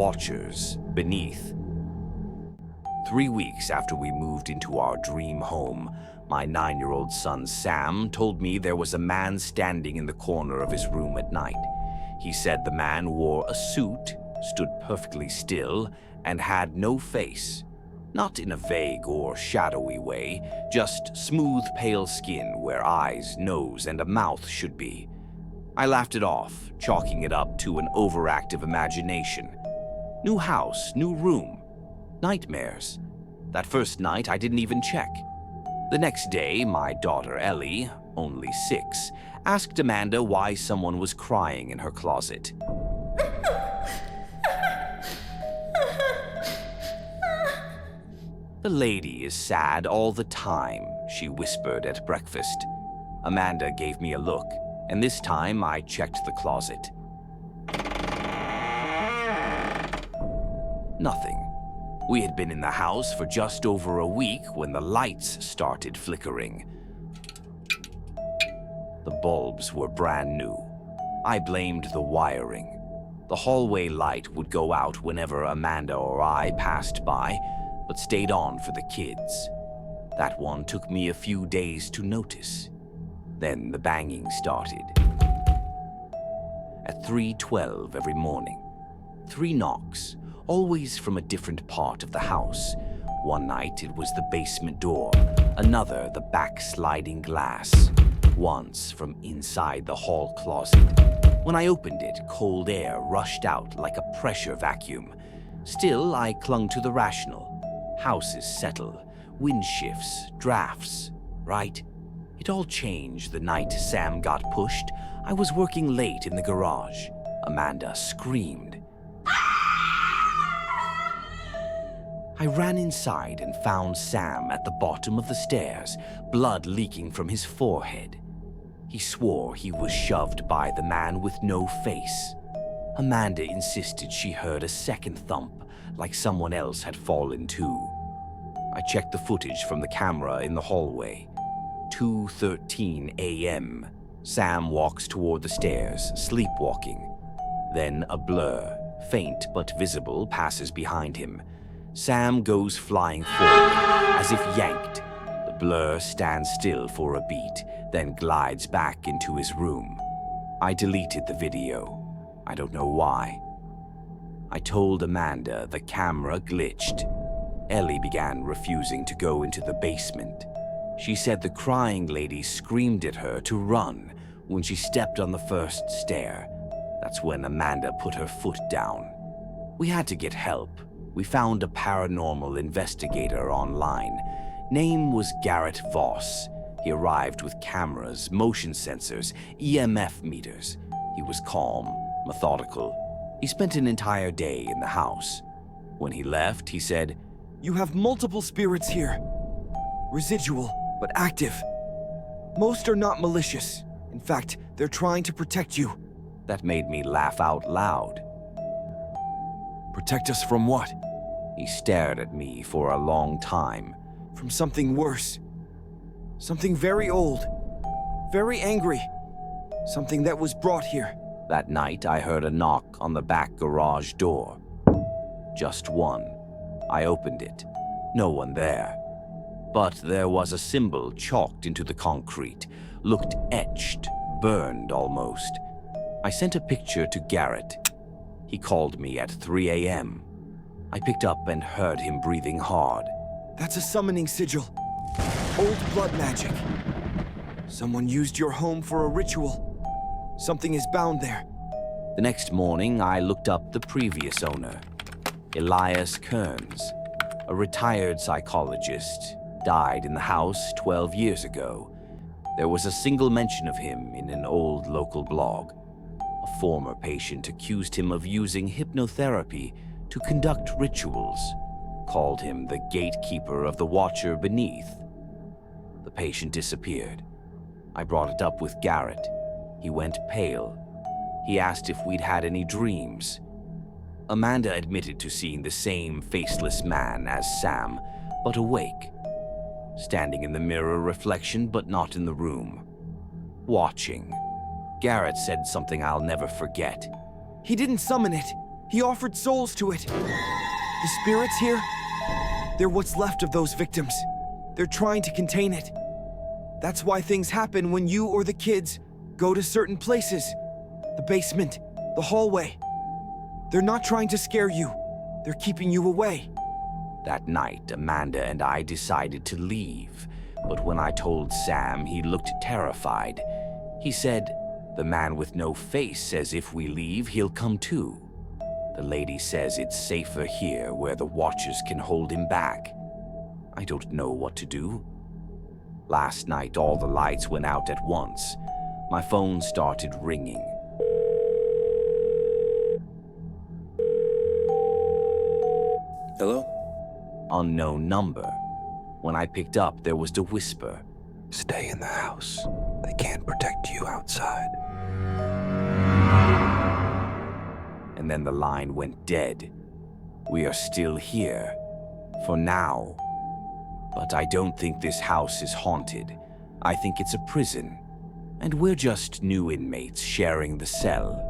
watchers beneath. 3 weeks after we moved into our dream home, my 9-year-old son Sam told me there was a man standing in the corner of his room at night. He said the man wore a suit, stood perfectly still, and had no face. Not in a vague or shadowy way, just smooth, pale skin where eyes, nose, and a mouth should be. I laughed it off, chalking it up to an overactive imagination. New house, new room. Nightmares. That first night, I didn't even check. The next day, my daughter Ellie, only 6, asked Amanda why someone was crying in her closet. The lady is sad all the time, she whispered at breakfast. Amanda gave me a look, and this time I checked the closet. Nothing. We had been in the house for just over a week when the lights started flickering. The bulbs were brand new. I blamed the wiring. The hallway light would go out whenever Amanda or I passed by, but stayed on for the kids. That one took me a few days to notice. Then the banging started. At 3:12 every morning. 3 knocks, always from a different part of the house. One night it was the basement door, another the back sliding glass, once from inside the hall closet. When I opened it, cold air rushed out like a pressure vacuum. Still, I clung to the rational. Houses settle, wind shifts, drafts, right? It all changed the night Sam got pushed. I was working late in the garage. Amanda screamed. I ran inside and found Sam at the bottom of the stairs, blood leaking from his forehead. He swore he was shoved by the man with no face. Amanda insisted she heard a second thump, like someone else had fallen too. I checked the footage from the camera in the hallway. 2:13 a.m. Sam walks toward the stairs, sleepwalking. Then a blur, faint but visible, passes behind him. Sam goes flying forward, as if yanked. The blur stands still for a beat, then glides back into his room. I deleted the video. I don't know why. I told Amanda the camera glitched. Ellie began refusing to go into the basement. She said the crying lady screamed at her to run when she stepped on the first stair. That's when Amanda put her foot down. We had to get help. We found a paranormal investigator online. Name was Garrett Voss. He arrived with cameras, motion sensors, EMF meters. He was calm, methodical. He spent an entire day in the house. When he left, he said, "You have multiple spirits here. Residual, but active. Most are not malicious. In fact, they're trying to protect you." That made me laugh out loud. "Protect us from what?" He stared at me for a long time. "From something worse. Something very old. Very angry. Something that was brought here." That night, I heard a knock on the back garage door. Just one. I opened it. No one there. But there was a symbol chalked into the concrete, looked etched, burned almost. I sent a picture to Garrett. He called me at 3 a.m. I picked up and heard him breathing hard. "That's a summoning sigil. Old blood magic. Someone used your home for a ritual. Something is bound there." The next morning, I looked up the previous owner, Elias Kearns, a retired psychologist, died in the house 12 years ago. There was a single mention of him in an old local blog. A former patient accused him of using hypnotherapy to conduct rituals, called him the gatekeeper of the watcher beneath. The patient disappeared. I brought it up with Garrett. He went pale. He asked if we'd had any dreams. Amanda admitted to seeing the same faceless man as Sam, but awake. Standing in the mirror reflection, but not in the room. Watching. Garrett said something I'll never forget. "He didn't summon it. He offered souls to it. The spirits here, they're what's left of those victims. They're trying to contain it. That's why things happen when you or the kids go to certain places. The basement, the hallway. They're not trying to scare you. They're keeping you away. That night, Amanda and I decided to leave, but when I told Sam, he looked terrified. He said, "The man with no face says if we leave, he'll come too. The lady says it's safer here where the watchers can hold him back." I don't know what to do. Last night, all the lights went out at once. My phone started ringing. Hello? Unknown number. When I picked up, there was a whisper. "Stay in the house. They can't protect you outside." And then the line went dead. We are still here. For now. But I don't think this house is haunted. I think it's a prison. And we're just new inmates sharing the cell.